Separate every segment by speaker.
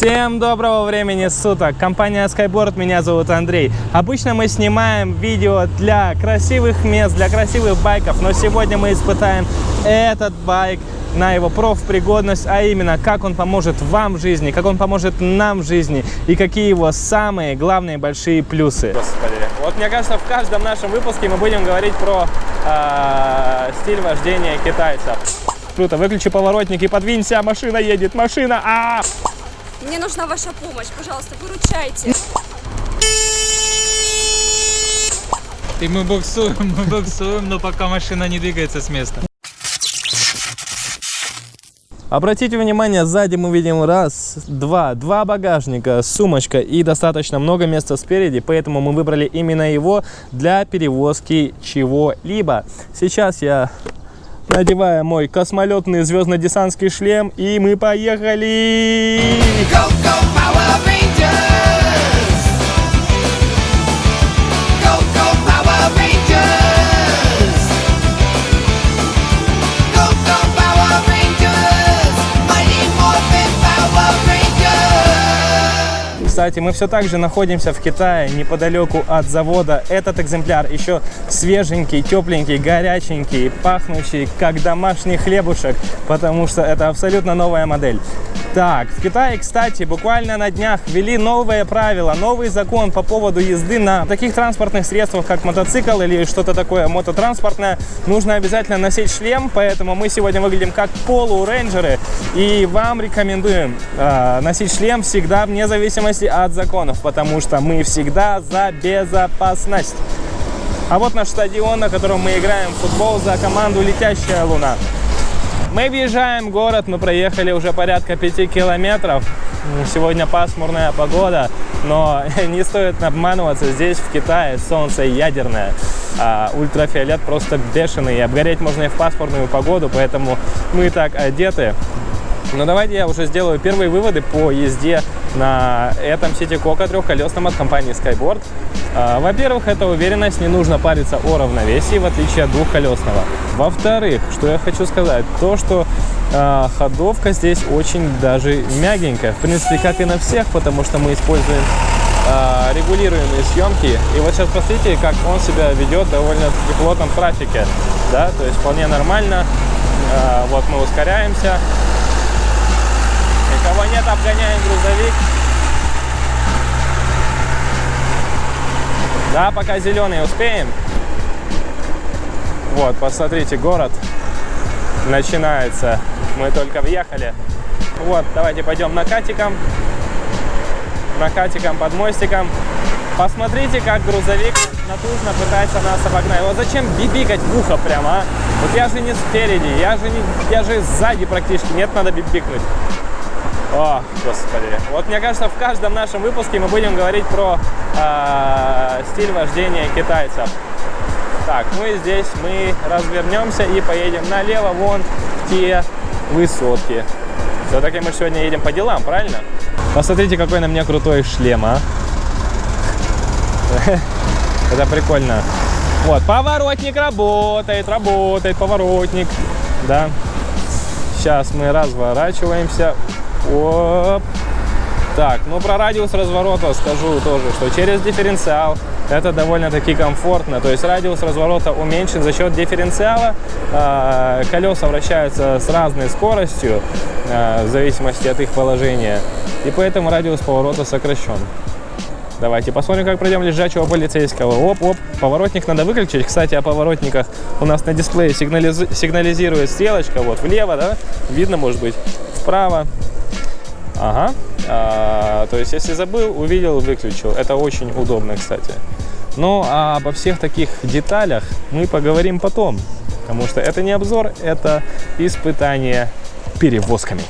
Speaker 1: Всем доброго времени суток! Компания Skyboard, меня зовут Андрей. Обычно мы снимаем видео для красивых мест, для красивых байков, но сегодня мы испытаем этот байк на его профпригодность, а именно, как он поможет вам в жизни, как он поможет нам в жизни и какие его самые главные большие плюсы. Господи, вот мне кажется, в каждом нашем выпуске мы будем говорить про стиль вождения китайцев. Круто, выключи поворотник и подвинься, машина едет, машина!
Speaker 2: Мне нужна ваша помощь, пожалуйста, выручайте.
Speaker 3: И мы буксуем, но пока машина не двигается с места.
Speaker 1: Обратите внимание, сзади мы видим два багажника, сумочка и достаточно много места спереди, поэтому мы выбрали именно его для перевозки чего-либо. Сейчас я надеваю мой космолетный звездно-десантский шлем, и мы поехали! Go, go, Power Rangers! Go, go, Power Rangers! Go, go, Power Rangers! Mighty Morphin Power Rangers! Кстати, мы все так же находимся в Китае, неподалеку от завода. Этот экземпляр еще свеженький, тепленький, горяченький, пахнущий как домашний хлебушек, потому что это абсолютно новая модель. Так, в Китае, кстати, буквально на днях ввели новые правила, новый закон по поводу езды на таких транспортных средствах, как мотоцикл или что-то такое мототранспортное. Нужно обязательно носить шлем, поэтому мы сегодня выглядим как полурейнджеры, и вам рекомендуем носить шлем всегда, вне зависимости от законов, потому что мы всегда за безопасность. А вот наш стадион, на котором мы играем в футбол за команду «Летящая луна». Мы въезжаем в город, мы проехали уже порядка 5 километров. Сегодня пасмурная погода, но не стоит обманываться, здесь в Китае солнце ядерное, а ультрафиолет просто бешеный, и обгореть можно и в пасмурную погоду, поэтому мы так одеты. Но давайте я уже сделаю первые выводы по езде на этом City Coco трехколесном от компании Skyboard. Во-первых, это уверенность, не нужно париться о равновесии, в отличие от двухколесного. Во-вторых, что я хочу сказать, то, что ходовка здесь очень даже мягенькая, в принципе, как и на всех, потому что мы используем регулируемые съемки. И вот сейчас посмотрите, как он себя ведет довольно-таки в плотном трафике, да, то есть вполне нормально. Вот мы ускоряемся. Никого нет, обгоняем грузовик. Да, пока зеленый успеем. Вот, посмотрите, город начинается. Мы только въехали. Вот, давайте пойдем накатиком. Накатиком под мостиком. Посмотрите, как грузовик натужно пытается нас обогнать. Вот зачем бибикать в ухо прямо, а? Вот я же не спереди, я же сзади практически. Нет, надо бибикнуть. О, господи. Вот мне кажется, в каждом нашем выпуске мы будем говорить про стиль вождения китайцев. Так, ну и здесь мы развернемся и поедем налево, вон в те высотки. Все-таки мы сегодня едем по делам, правильно? Посмотрите, какой на мне крутой шлем, а. Это прикольно. Вот, поворотник работает, поворотник. Да. Сейчас мы разворачиваемся. Оп. Так, ну про радиус разворота скажу тоже, что через дифференциал это довольно-таки комфортно. То есть радиус разворота уменьшен за счет дифференциала. Колеса вращаются с разной скоростью, в зависимости от их положения. И поэтому радиус поворота сокращен. Давайте посмотрим, как пройдем лежачего полицейского. Оп-оп, поворотник надо выключить. Кстати, о поворотниках у нас на дисплее сигнализирует стрелочка. Вот влево, да? Видно, может быть, вправо. Ага. То есть, если забыл, увидел, выключил. Это очень удобно, кстати. Но обо всех таких деталях мы поговорим потом. Потому что это не обзор, это испытание перевозками.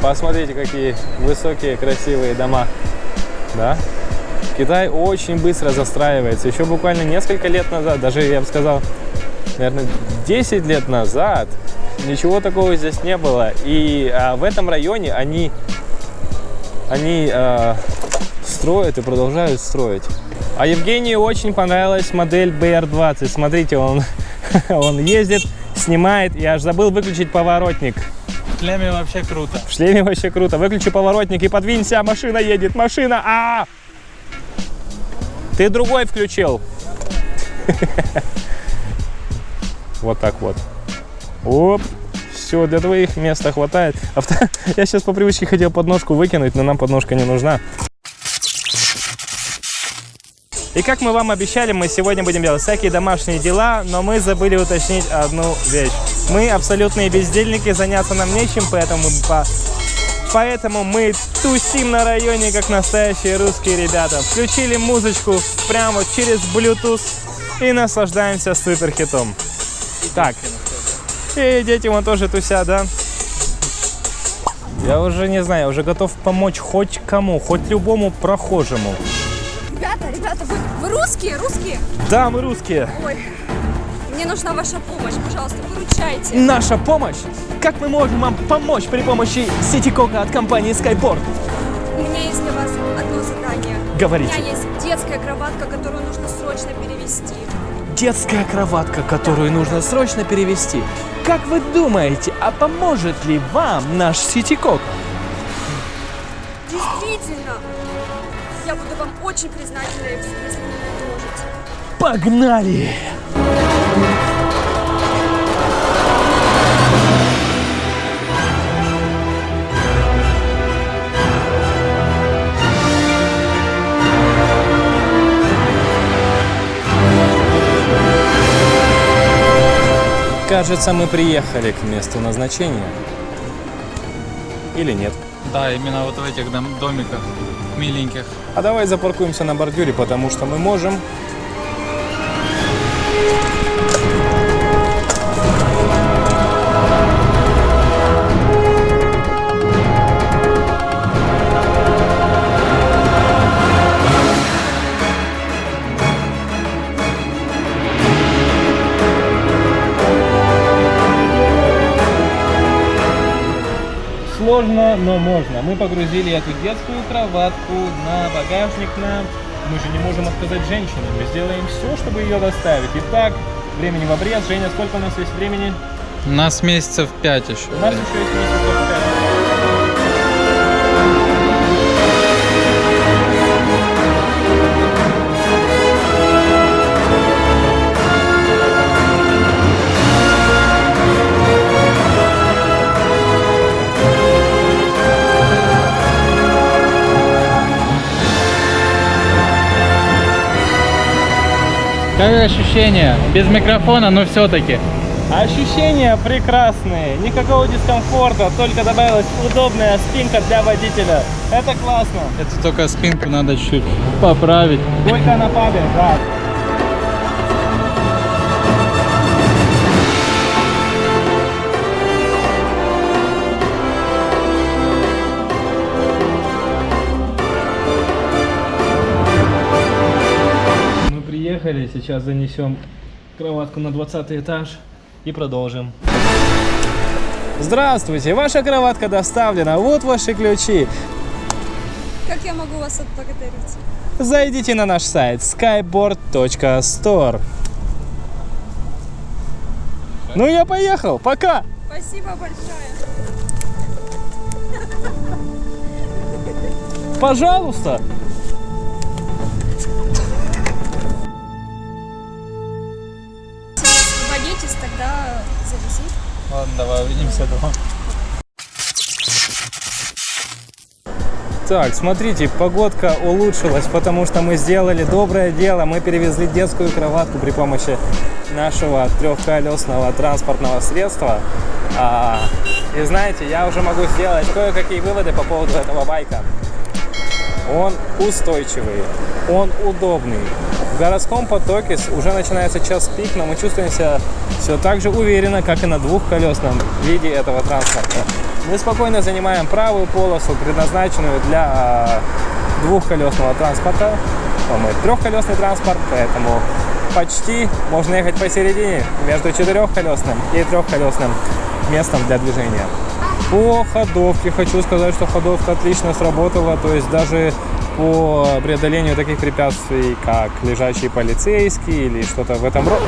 Speaker 1: Посмотрите, какие высокие, красивые дома. Да? Китай очень быстро застраивается. Еще буквально несколько лет назад, даже, я бы сказал, наверное, 10 лет назад, ничего такого здесь не было. И в этом районе они строят и продолжают строить. А Евгению очень понравилась модель BR20. Смотрите, он ездит, снимает. Я аж забыл выключить поворотник.
Speaker 3: шлеме вообще круто.
Speaker 1: В шлеме вообще круто. Выключи поворотник и подвинься, машина едет, машина! Ты другой включил. Вот так вот. Оп. Все, для двоих места хватает. Я сейчас по привычке хотел подножку выкинуть, но нам подножка не нужна. И как мы вам обещали, мы сегодня будем делать всякие домашние дела, но мы забыли уточнить одну вещь. Мы абсолютные бездельники, заняться нам нечем, поэтому мы тусим на районе, как настоящие русские ребята. Включили музычку прямо через Bluetooth и наслаждаемся супер хитом. Так, и дети вон тоже тусят, да? Я уже не знаю, я уже готов помочь хоть кому, хоть любому прохожему.
Speaker 2: Ребята, вы русские? Русские?
Speaker 1: Да, мы русские.
Speaker 2: Ой, мне нужна ваша помощь, пожалуйста, выручайте.
Speaker 1: Наша помощь? Как мы можем вам помочь при помощи сети Кока от компании Skyboard?
Speaker 2: У меня есть для вас одно задание.
Speaker 1: Говорите.
Speaker 2: У меня есть детская кроватка, которую нужно срочно перевести.
Speaker 1: Детская кроватка, которую нужно срочно перевести. Как вы думаете, а поможет ли вам наш сети Кока?
Speaker 2: Действительно, я буду вам очень признательна, если вы мне поможете.
Speaker 1: Погнали! Кажется, мы приехали к месту назначения. Или нет?
Speaker 3: Да, именно вот в этих домиках миленьких.
Speaker 1: А давай запаркуемся на бордюре, потому что мы можем. Сложно, но можно. Мы погрузили эту детскую кроватку на багажник нам. Мы же не можем отказать женщине. Мы сделаем все, чтобы ее доставить. Итак, времени в обрез. Женя, сколько у нас есть времени?
Speaker 3: У нас месяцев 5 еще.
Speaker 1: У нас еще есть месяцев 5.
Speaker 3: Как ощущение? Без микрофона, но все-таки.
Speaker 1: Ощущения прекрасные, никакого дискомфорта, только добавилась удобная спинка для водителя. Это классно.
Speaker 3: Это только спинку надо чуть поправить.
Speaker 1: Только на пабе, да. Мы приехали, сейчас занесем кроватку на 20 этаж и продолжим. Здравствуйте, ваша кроватка доставлена, вот ваши ключи.
Speaker 2: Как я могу вас отблагодарить?
Speaker 1: Зайдите на наш сайт skyboard.store. Ну я поехал, пока!
Speaker 2: Спасибо большое.
Speaker 1: Пожалуйста!
Speaker 2: Если освободитесь, тогда завези.
Speaker 3: Ладно, давай увидимся дома.
Speaker 1: Так, смотрите, погодка улучшилась, потому что мы сделали доброе дело. Мы перевезли детскую кроватку при помощи нашего трехколесного транспортного средства. И знаете, я уже могу сделать кое-какие выводы по поводу этого байка. Он устойчивый, он удобный. В городском потоке уже начинается час пик, но мы чувствуем себя все так же уверенно, как и на двухколесном виде этого транспорта. Мы спокойно занимаем правую полосу, предназначенную для двухколесного транспорта. Мы трехколесный транспорт, поэтому почти можно ехать посередине между четырехколесным и трехколесным местом для движения. По ходовке хочу сказать, что ходовка отлично сработала, то есть даже по преодолению таких препятствий, как лежачий полицейский или что-то в этом роде.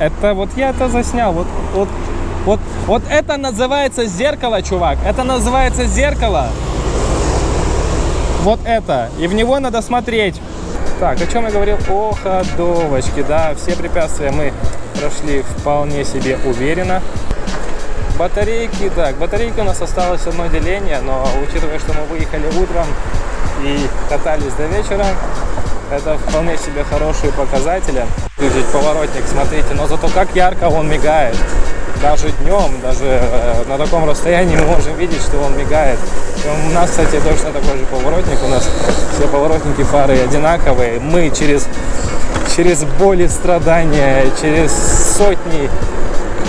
Speaker 1: Это вот я это заснял, вот Вот это называется зеркало, чувак. Это называется зеркало. Вот это. И в него надо смотреть. Так, о чем я говорил? О ходовочке. Да, все препятствия мы прошли вполне себе уверенно. Батарейки, так, батарейки у нас осталось одно деление, но учитывая, что мы выехали утром и катались до вечера, это вполне себе хорошие показатели. Видите, поворотник, смотрите, но зато как ярко он мигает. Даже днем, даже на таком расстоянии мы можем видеть, что он мигает. И у нас, кстати, точно такой же поворотник. У нас все поворотники фары одинаковые. Мы через боль и страдания, через сотни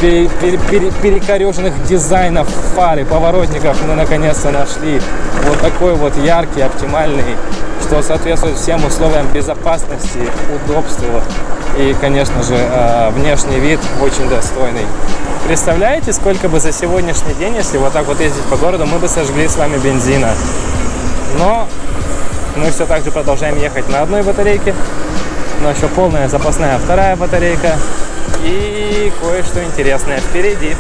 Speaker 1: перекореженных дизайнов фары, поворотников мы наконец-то нашли вот такой вот яркий, оптимальный, что соответствует всем условиям безопасности, удобству и, конечно же, внешний вид очень достойный. Представляете, сколько бы за сегодняшний день, если вот так вот ездить по городу, мы бы сожгли с вами бензина. Но мы все так же продолжаем ехать на одной батарейке, но еще полная запасная вторая батарейка. И кое-что интересное впереди.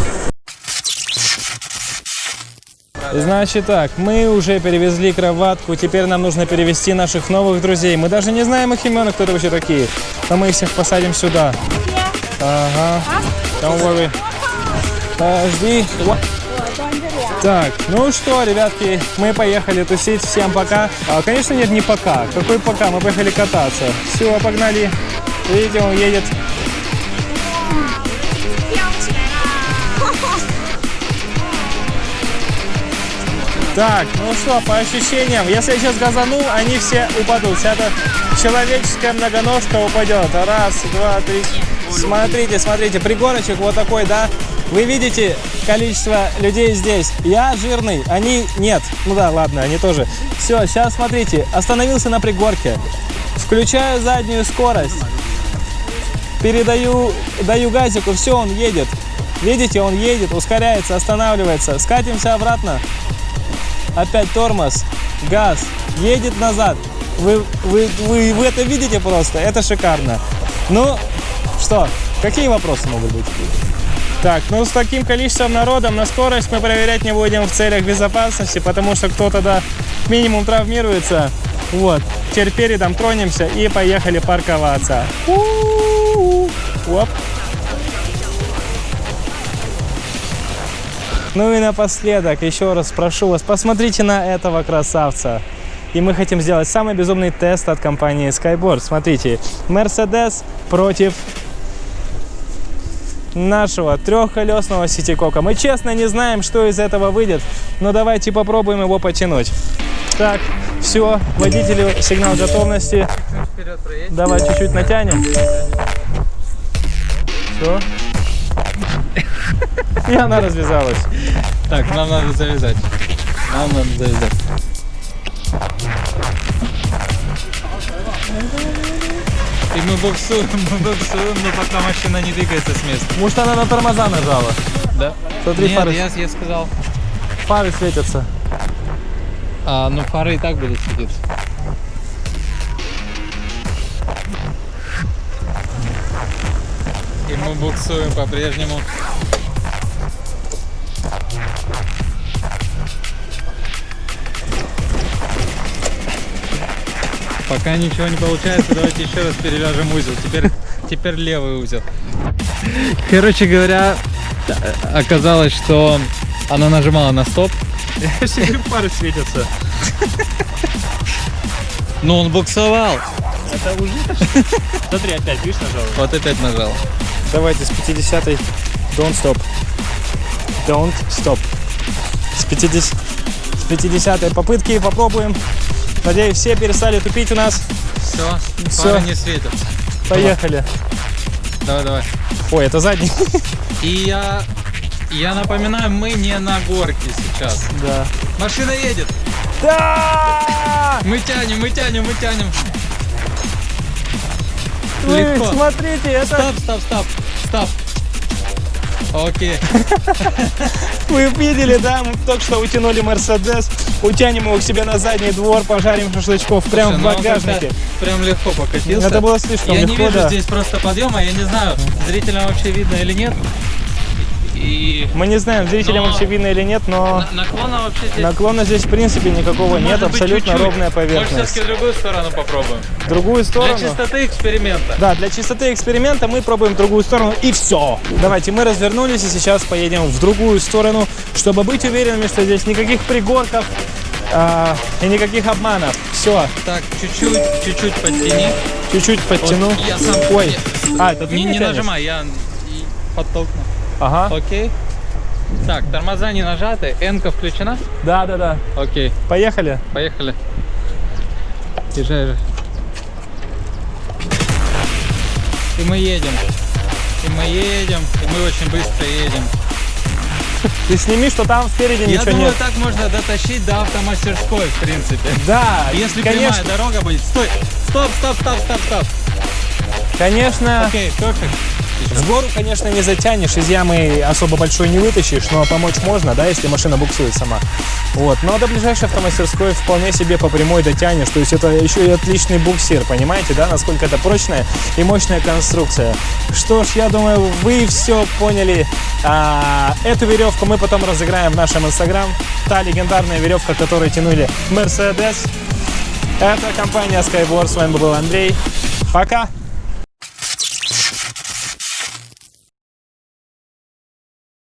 Speaker 1: Значит так, мы уже перевезли кроватку, теперь нам нужно перевести наших новых друзей. Мы даже не знаем их имен, кто это вообще такие. Но мы их всех посадим сюда. Ага. Don't worry. Подожди. Так, ну что, ребятки, мы поехали тусить. Всем пока. Конечно, нет, не пока. Какой пока? Мы поехали кататься. Все, погнали. Видите, он едет. Так, ну что, по ощущениям, если я сейчас газану, они все упадут. Вся эта человеческая многоножка упадет. Раз, два, три. Смотрите, смотрите, пригорочек вот такой, да? Вы видите количество людей здесь. Я жирный, они нет. Ну да, ладно, они тоже. Все, сейчас смотрите, остановился на пригорке. Включаю заднюю скорость. Даю газику, все, он едет. Видите, он едет, ускоряется, останавливается. Скатимся обратно. Опять тормоз, газ, едет назад. Вы это видите просто, это шикарно. Ну, что, какие вопросы могут быть? Так, ну с таким количеством народом на скорость мы проверять не будем в целях безопасности, потому что кто-то, да, минимум травмируется. Вот, теперь передом тронемся и поехали парковаться. Оп. Ну и напоследок, еще раз прошу вас, посмотрите на этого красавца. И мы хотим сделать самый безумный тест от компании Skyboard. Смотрите, Mercedes против нашего трехколесного Ситикока. Мы честно не знаем, что из этого выйдет, но давайте попробуем его потянуть. Так, все, водителю сигнал готовности. Давай чуть-чуть натянем. Все. И она развязалась.
Speaker 3: Так, нам надо завязать. И мы буксуем, но пока машина не двигается с места.
Speaker 1: Может, она на тормоза нажала?
Speaker 3: Да.
Speaker 1: Смотри,
Speaker 3: Нет,
Speaker 1: фары.
Speaker 3: я сказал.
Speaker 1: Фары светятся.
Speaker 3: Ну фары и так будут светиться. И мы буксуем по-прежнему. Пока ничего не получается, давайте еще раз перевяжем узел. Теперь левый узел. Короче говоря, оказалось, что она нажимала на стоп.
Speaker 1: Я же говорю, фары светятся.
Speaker 3: Но он буксовал.
Speaker 1: Это уже? Смотри, опять, видишь, нажал?
Speaker 3: Вот опять нажал.
Speaker 1: Давайте с 50-й. Don't stop. Don't stop. С 50-й попытки попробуем. Надеюсь, все перестали тупить у нас.
Speaker 3: Все, фары не светятся.
Speaker 1: Поехали.
Speaker 3: Давай.
Speaker 1: Ой, это задний.
Speaker 3: И я напоминаю, мы не на горке сейчас.
Speaker 1: Да.
Speaker 3: Машина едет.
Speaker 1: Да!
Speaker 3: Мы тянем.
Speaker 1: Вы
Speaker 3: Легко.
Speaker 1: смотрите, это...
Speaker 3: Стоп. Окей.
Speaker 1: Вы видели, да? Мы только что утянули Мерседес. Утянем его к себе на задний двор, пожарим шашлычков прямо в багажнике.
Speaker 3: Прям легко покатился.
Speaker 1: Это было слишком
Speaker 3: я
Speaker 1: легко,
Speaker 3: не вижу
Speaker 1: да.
Speaker 3: здесь просто подъема, я не знаю, зрителям вообще видно или нет. И
Speaker 1: Мы не знаем, зрителям
Speaker 3: Но-
Speaker 1: вообще видно или нет, но
Speaker 3: наклона вообще здесь
Speaker 1: наклона здесь в принципе никакого нет,
Speaker 3: может быть
Speaker 1: абсолютно
Speaker 3: чуть-чуть.
Speaker 1: ровная
Speaker 3: Может,
Speaker 1: поверхность.
Speaker 3: все-таки другую сторону попробуем.
Speaker 1: В другую
Speaker 3: Для
Speaker 1: сторону.
Speaker 3: чистоты эксперимента.
Speaker 1: Да, для чистоты эксперимента мы пробуем в другую сторону и все. Давайте, мы развернулись и сейчас поедем в другую сторону, чтобы быть уверенными, что здесь никаких пригорков и никаких обманов. Все,
Speaker 3: Так, чуть-чуть подтяни.
Speaker 1: чуть-чуть подтяну.
Speaker 3: Вот я сам-
Speaker 1: Ой,
Speaker 3: я-
Speaker 1: это ты
Speaker 3: Не,
Speaker 1: меня
Speaker 3: не
Speaker 1: тянешь?
Speaker 3: нажимай, я и подтолкну.
Speaker 1: Ага,
Speaker 3: Окей. Так, тормоза не нажаты, N-ка включена.
Speaker 1: да.
Speaker 3: Окей,
Speaker 1: Поехали.
Speaker 3: поехали. Езжай. И мы едем. И мы очень быстро едем.
Speaker 1: Ты сними, что там спереди
Speaker 3: Я
Speaker 1: ничего
Speaker 3: думаю,
Speaker 1: нет.
Speaker 3: так можно дотащить до автомастерской, в принципе.
Speaker 1: Да,
Speaker 3: Если
Speaker 1: конечно,
Speaker 3: прямая дорога будет. Стой! Стоп!
Speaker 1: конечно.
Speaker 3: Окей, perfect.
Speaker 1: В гору, конечно, не затянешь, из ямы особо большой не вытащишь, но помочь можно, да, если машина буксует сама. Вот, но до ближайшей автомастерской вполне себе по прямой дотянешь, то есть это еще и отличный буксир, понимаете, да, насколько это прочная и мощная конструкция. Что ж, я думаю, вы все поняли. Эту веревку мы потом разыграем в нашем инстаграм. Та легендарная веревка, которой тянули Mercedes. Это компания Skyboard, с вами был Андрей. Пока!